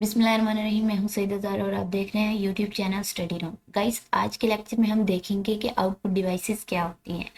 बिस्मिल्लाहिर्रहमानिर्रहीम। मैं हूं सईदा ज़ारा और आप देख रहे हैं YouTube channel study room. Guys, आज के लेक्चर में हम देखेंगे कि आउटपुट डिवाइसेस क्या होती हैं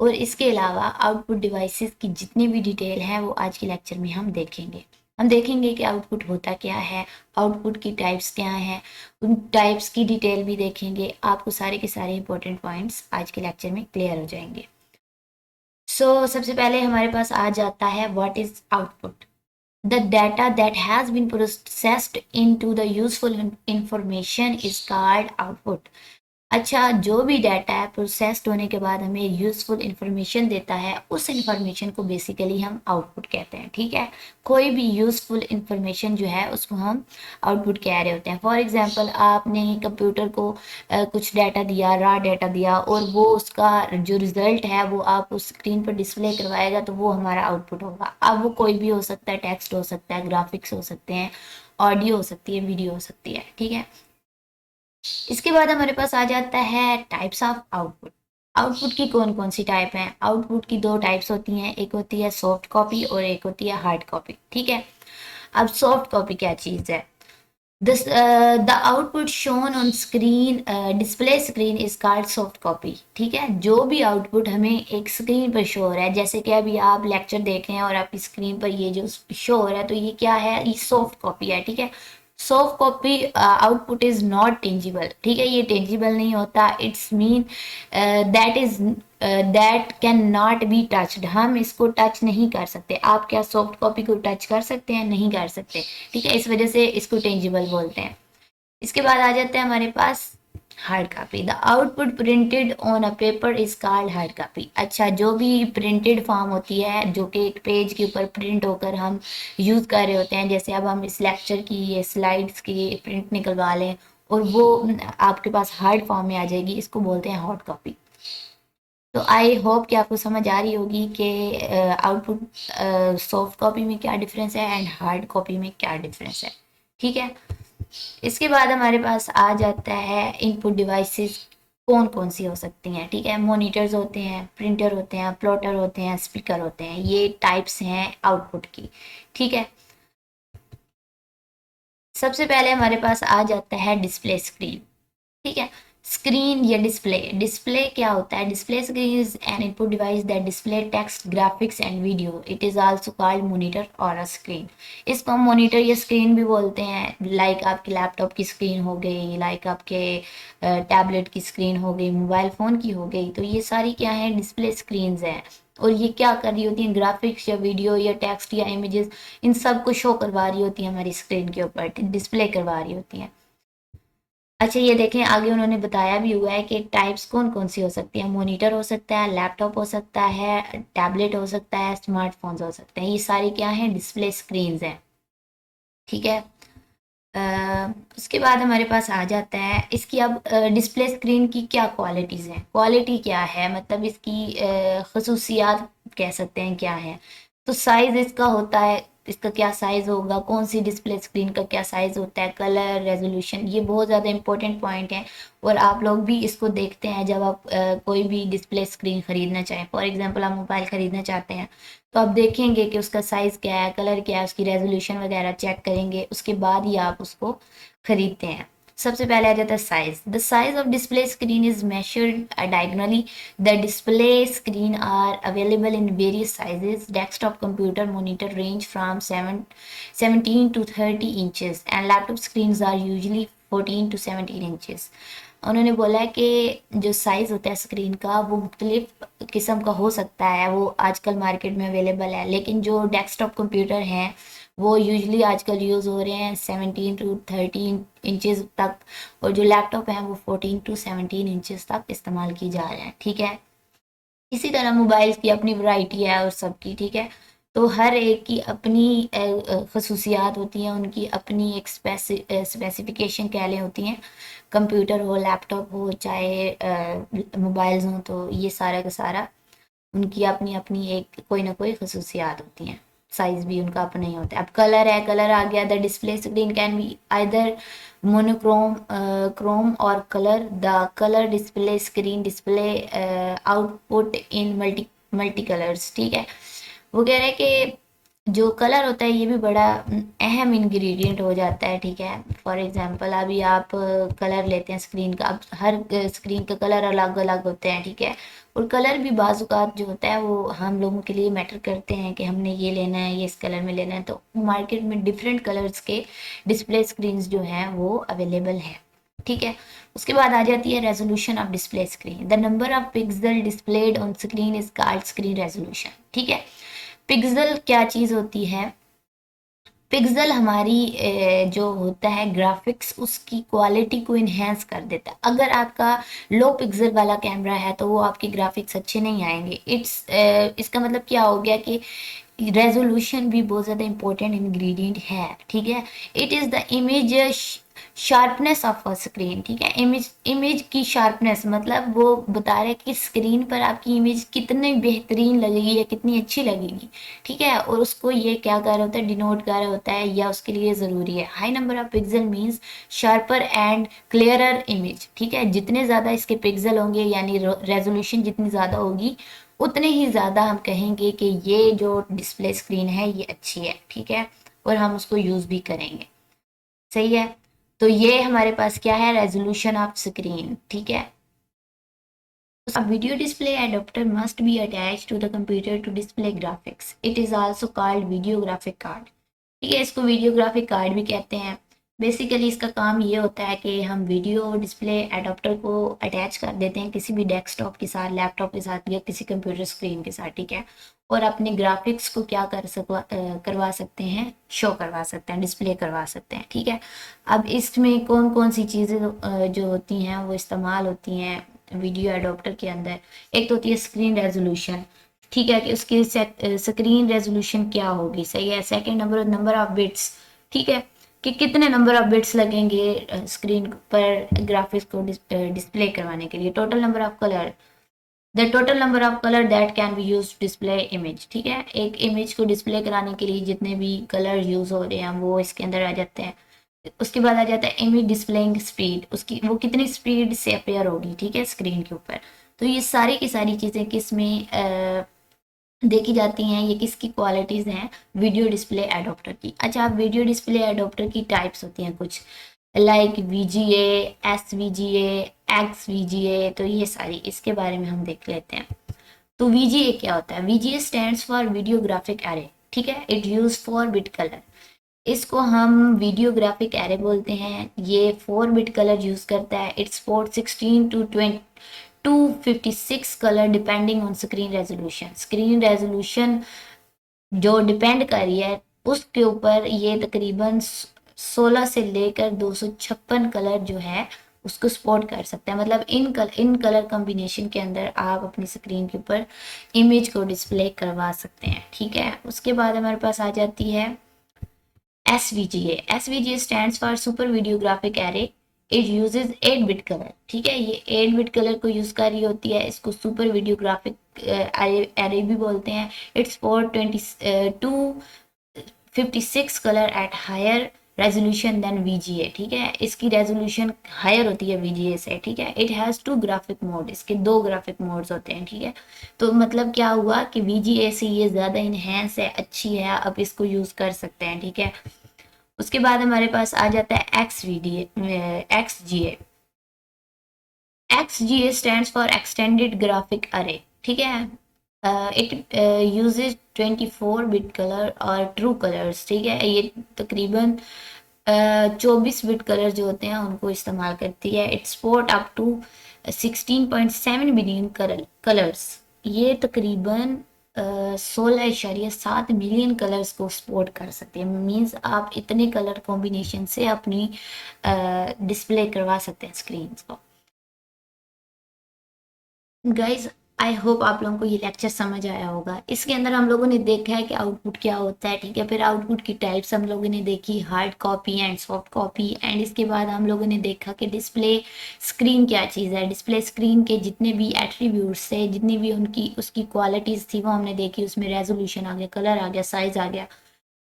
और इसके अलावा आउटपुट डिवाइसेस की जितनी भी डिटेल है वो आज के लेक्चर में हम देखेंगे। हम देखेंगे कि आउटपुट होता क्या है, आउटपुट की टाइप्स क्या हैं, उन टाइप्स की डिटेल भी देखेंगे। आपको सारे के सारे इंपॉर्टेंट पॉइंट्स आज के लेक्चर में क्लियर हो जाएंगे। सबसे पहले हमारे पास आ जाता है what is output. The data that has been processed into the useful information is called output। अच्छा, जो भी डाटा है प्रोसेस्ड होने के बाद हमें यूजफुल इंफॉर्मेशन देता है, उस इंफॉर्मेशन को बेसिकली हम आउटपुट कहते हैं। ठीक है, कोई भी यूजफुल इंफॉर्मेशन जो है उसको हम आउटपुट कह रहे होते हैं। फॉर एग्जांपल, आपने कंप्यूटर को कुछ डाटा दिया, रॉ डाटा दिया, और वो उसका जो रिजल्ट है वो आप उस स्क्रीन पर डिस्प्ले करवाएगा, तो वो हमारा आउटपुट होगा। अब वो कोई भी हो सकता है, टेक्स्ट हो सकता है, ग्राफिक्स हो सकते हैं, ऑडियो हो सकती है, वीडियो हो सकती है। ठीक है, इसके बाद हमारे पास आ जाता है टाइप्स ऑफ आउटपुट। आउटपुट की कौन कौन सी टाइप हैं? आउटपुट की दो टाइप्स होती हैं, एक होती है सॉफ्ट कॉपी और एक होती है हार्ड कॉपी। ठीक है, अब सॉफ्ट कॉपी क्या चीज़ है? The output shown on screen, display screen is called soft copy. ठीक है, जो भी आउटपुट हमें एक स्क्रीन पर शो हो रहा है, जैसे कि अभी आप लेक्चर देख रहे हैं और आपकी स्क्रीन पर ये जो शो हो रहा है, तो ये क्या है? ये सॉफ्ट कॉपी है। ठीक है, soft copy output is not tangible. ठीक है, ये टेंजिबल नहीं होता। It's mean that can not be touched. हम इसको टच नहीं कर सकते। आप क्या सॉफ्ट कॉपी को टच कर सकते हैं? नहीं कर सकते। ठीक है, इस वजह से इसको टेंजिबल बोलते हैं। इसके बाद आ जाते हैं हमारे पास hard copy. The output printed on a paper is called hard copy. अच्छा, जो भी प्रिंटेड फॉर्म होती है, जो कि एक पेज के ऊपर प्रिंट होकर हम यूज़ कर रहे होते हैं, जैसे अब हम इस लेक्चर की ये स्लाइड्स की प्रिंट निकलवा लें और वो आपके पास हार्ड फॉर्म में आ जाएगी, इसको बोलते हैं हार्ड कॉपी। तो आई होप कि आपको समझ आ रही होगी कि आउटपुट सॉफ्ट कॉपी में क्या डिफरेंस है एंड हार्ड कॉपी में क्या डिफरेंस है। ठीक है, इसके बाद हमारे पास आ जाता है इनपुट डिवाइसेस कौन कौन सी हो सकती हैं। ठीक है, मॉनिटर्स होते हैं, प्रिंटर होते हैं, प्लॉटर होते हैं, स्पीकर होते हैं। ये टाइप्स हैं आउटपुट की। ठीक है, सबसे पहले हमारे पास आ जाता है डिस्प्ले स्क्रीन। ठीक है, स्क्रीन या डिस्प्ले। डिस्प्ले क्या होता है? Display screen is an input device that display text, graphics and video. It is also called monitor और अ स्क्रीन। इसको हम मॉनिटर या स्क्रीन भी बोलते हैं। लाइक आपके लैपटॉप की स्क्रीन हो गई, लाइक आपके टैबलेट की स्क्रीन हो गई, मोबाइल फ़ोन की हो गई। तो ये सारी क्या है? डिस्प्ले स्क्रीन्स हैं। और ये क्या कर रही होती हैं? ग्राफिक्स या वीडियो या टेक्स्ट या इमेजेस, इन सब को शो करवा रही होती हैं हमारी स्क्रीन के ऊपर, डिस्प्ले करवा रही होती हैं। अच्छा, ये देखें, आगे उन्होंने बताया भी हुआ है कि टाइप्स कौन कौन सी हो सकती है। मॉनिटर हो सकता है, लैपटॉप हो सकता है, टैबलेट हो सकता है, स्मार्टफोन्स हो सकते हैं। ये सारी क्या हैं? डिस्प्ले स्क्रीन्स हैं। ठीक है, उसके बाद हमारे पास आ जाता है इसकी अब डिस्प्ले स्क्रीन की क्या क्वालिटीज़ हैं। क्वालिटी क्या है, मतलब इसकी खसूसियात कह सकते हैं क्या है। तो साइज़ इसका होता है, इसका क्या साइज़ होगा, कौन सी डिस्प्ले स्क्रीन का क्या साइज़ होता है, कलर, रेजोल्यूशन, ये बहुत ज़्यादा इंपॉर्टेंट पॉइंट है। और आप लोग भी इसको देखते हैं जब आप कोई भी डिस्प्ले स्क्रीन ख़रीदना चाहें। फॉर एग्जांपल, आप मोबाइल ख़रीदना चाहते हैं तो आप देखेंगे कि उसका साइज़ क्या है, कलर क्या है, उसकी रेजोल्यूशन वगैरह चेक करेंगे, उसके बाद ही आप उसको खरीदते हैं। सबसे पहले आ जाता है size. The size of display screen is measured diagonally. The display screen are available in various sizes. Desktop computer monitor range from 17 to 30 inches and laptop screen are usually 14 to 17 inches. उन्होंने बोला है कि जो size होता है screen का वो मुख्तलिफ किस्म का हो सकता है, वो आजकल मार्केट में अवेलेबल है। लेकिन जो डेस्कटॉप कंप्यूटर हैं वो यूजली आजकल यूज़ हो रहे हैं 17 to 30 इंचेस तक, और जो लैपटॉप हैं वो 14 to 17 इंचेस तक इस्तेमाल की जा रहे हैं। ठीक है, इसी तरह मोबाइल्स की अपनी वैरायटी है और सबकी। ठीक है, तो हर एक की अपनी खसूसियात होती हैं, उनकी अपनी एक स्पेसिफिकेशन कह लें होती हैं। कंप्यूटर हो, लैपटॉप हो, चाहे मोबाइल्स हों, तो ये सारा का सारा उनकी अपनी अपनी एक कोई ना कोई खसूसियात होती हैं। साइज भी उनका अपना ही होता है। अब कलर है, कलर आ गया। The display screen can be either monochrome, chrome और colour. The colour display screen display output in multi colours. ठीक है, वो कह रहे हैं कि जो कलर होता है ये भी बड़ा अहम इंग्रेडिएंट हो जाता है, ठीक है। फॉर एग्जांपल अभी आप कलर लेते हैं स्क्रीन का, अब हर स्क्रीन का कलर अलग अलग होते हैं, ठीक है। और कलर भी बाजुकात जो होता है वो हम लोगों के लिए मैटर करते हैं कि हमने ये लेना है, ये इस कलर में लेना है। तो मार्केट में डिफरेंट कलर्स के डिस्प्ले स्क्रीन जो हैं वो अवेलेबल है, ठीक है। उसके बाद आ जाती है resolution of display screen. The number of pixel displayed on screen is called screen resolution, ठीक है। पिक्सल क्या चीज होती है? पिक्सल हमारी जो होता है ग्राफिक्स, उसकी क्वालिटी को इन्हेंस कर देता है। अगर आपका लो पिक्सल वाला कैमरा है तो वो आपके ग्राफिक्स अच्छे नहीं आएंगे। इसका मतलब क्या हो गया कि रेजोल्यूशन भी बहुत ज़्यादा इंपॉर्टेंट इंग्रेडिएंट है, ठीक है। It is the image sharpness of a screen, ठीक है। इमेज इमेज की शार्पनेस मतलब वो बता रहे हैं कि स्क्रीन पर आपकी इमेज कितनी बेहतरीन लगेगी या कितनी अच्छी लगेगी, ठीक है। और उसको ये क्या कर रहा होता है, डिनोट कर रहा होता है, या उसके लिए ज़रूरी है। High number of pixel means sharper and clearer image, ठीक है। जितने ज़्यादा इसके पिक्सल होंगे यानी रेजोल्यूशन जितनी ज़्यादा होगी, उतने ही ज़्यादा हम कहेंगे कि ये जो डिस्प्ले स्क्रीन है ये अच्छी है, ठीक है। और हम उसको यूज़ भी करेंगे, सही है। तो ये हमारे पास क्या है, रेजोल्यूशन ऑफ स्क्रीन, ठीक है। A video display adapter must be attached to the computer to display graphics. It is also called video graphic card. ठीक है, इसको वीडियो ग्राफिक कार्ड भी कहते हैं। बेसिकली इसका काम ये होता है कि हम वीडियो डिस्प्ले एडाप्टर को अटैच कर देते हैं किसी भी डेस्कटॉप के साथ, लैपटॉप के साथ या किसी कंप्यूटर स्क्रीन के साथ, ठीक है। और अपने ग्राफिक्स को क्या करवा सकते हैं, शो करवा सकते हैं, डिस्प्ले करवा सकते हैं, ठीक है। अब इसमें कौन कौन सी चीज़ें जो होती हैं वो इस्तेमाल होती हैं वीडियो एडाप्टर के अंदर। एक तो होती है स्क्रीन रेजोल्यूशन, ठीक है, कि उसकी स्क्रीन रेजोल्यूशन क्या होगी, सही है। सेकंड नंबर ऑफ बिट्स, ठीक है, कि कितने नंबर ऑफ बिट्स लगेंगे स्क्रीन पर ग्राफिक्स को डिस्प्ले करवाने के लिए। Total number of colour, the total number of colour that can be use display image, ठीक है। एक इमेज को डिस्प्ले कराने के लिए जितने भी कलर यूज हो रहे हैं वो इसके अंदर आ जाते हैं। उसके बाद आ जाता है इमेज डिस्प्लेइंग स्पीड, उसकी वो कितनी स्पीड से अपेयर होगी, ठीक है, स्क्रीन के ऊपर। तो ये सारी की सारी चीज़ें किस में देखी जाती हैं, ये किसकी क्वालिटीज़ हैं, वीडियो डिस्प्ले एडोप्टर की। अच्छा, अब वीडियो डिस्प्ले एडोप्टर की टाइप्स होती हैं कुछ, लाइक VGA, SVGA, XVGA। तो ये सारी इसके बारे में हम देख लेते हैं। तो VGA क्या होता है? VGA stands for video graphic array, ठीक है। It use 4 bit colour. इसको हम वीडियो ग्राफिक एरे बोलते हैं। ये 4 बिट कलर यूज करता है। It's support 16 to 256 colour depending on screen resolution. Screen resolution जो डिपेंड कर रही है उसके ऊपर ये तकरीबन 16 से लेकर 256 कलर जो है उसको सपोर्ट कर सकता है। मतलब इन कलर कॉम्बिनेशन के अंदर आप अपनी स्क्रीन के ऊपर इमेज को डिस्प्ले करवा सकते हैं, ठीक है। उसके बाद हमारे पास आ जाती है SVGA। SVGA stands for super video graphic array. It uses 8 bit colour, ठीक है। ये 8 बिट कलर को यूज कर रही होती है। इसको सुपर वीडियो ग्राफिक एरे भी बोलते हैं। It's for 256 colour at higher resolution than VGA, ठीक है। इसकी रेजोल्यूशन हायर होती है VGA से, ठीक है। इट हैज़ 2 ग्राफिक मोड, इसके 2 ग्राफिक मोड्स होते हैं, ठीक है। तो मतलब क्या हुआ कि VGA से ये ज़्यादा इनहेंस है, अच्छी है, अब इसको यूज़ कर सकते हैं, ठीक है। उसके बाद हमारे पास आ जाता है XGA। XGA stands for extended graphic अरे, ठीक है। इट यूजेज 24 बिट कलर और ट्रू कलर्स, ठीक है। ये तकरीबन 24 बिट कलर जो होते हैं उनको इस्तेमाल करती है। It support up to 16.7 billion colours. ये तकरीबन 16.7 मिलियन कलर्स को सपोर्ट कर सकते हैं। मींस आप इतने कलर कॉम्बिनेशन से अपनी डिस्प्ले करवा सकते हैं स्क्रीन को। गाइज, आई होप आप लोगों को ये लेक्चर समझ आया होगा। इसके अंदर हम लोगों ने देखा है कि आउटपुट क्या होता है, ठीक है। फिर आउटपुट की टाइप्स हम लोगों ने देखी, hard copy and soft copy. And इसके बाद हम लोगों ने देखा कि डिस्प्ले स्क्रीन क्या चीज़ है। डिस्प्ले स्क्रीन के जितने भी एट्रीब्यूट्स थे, जितनी भी उनकी उसकी क्वालिटीज़ थी वो हमने देखी। उसमें रेजोल्यूशन आ गया, कलर आ गया, साइज आ गया।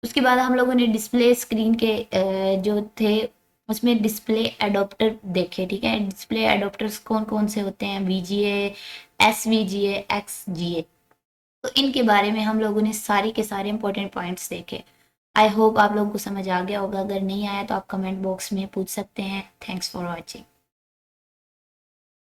उसके बाद हम लोगों ने डिस्प्ले स्क्रीन के जो थे उसमें डिस्प्ले एडोप्टर देखे, ठीक है। डिस्प्ले एडोप्टर्स कौन कौन से होते हैं? VGA, SVGA, XGA। तो इनके बारे में हम लोगों ने सारे के सारे इंपॉर्टेंट पॉइंट्स देखे। आई होप आप लोगों को समझ आ गया होगा, अगर नहीं आया तो आप कमेंट बॉक्स में पूछ सकते हैं। Thanks for watching.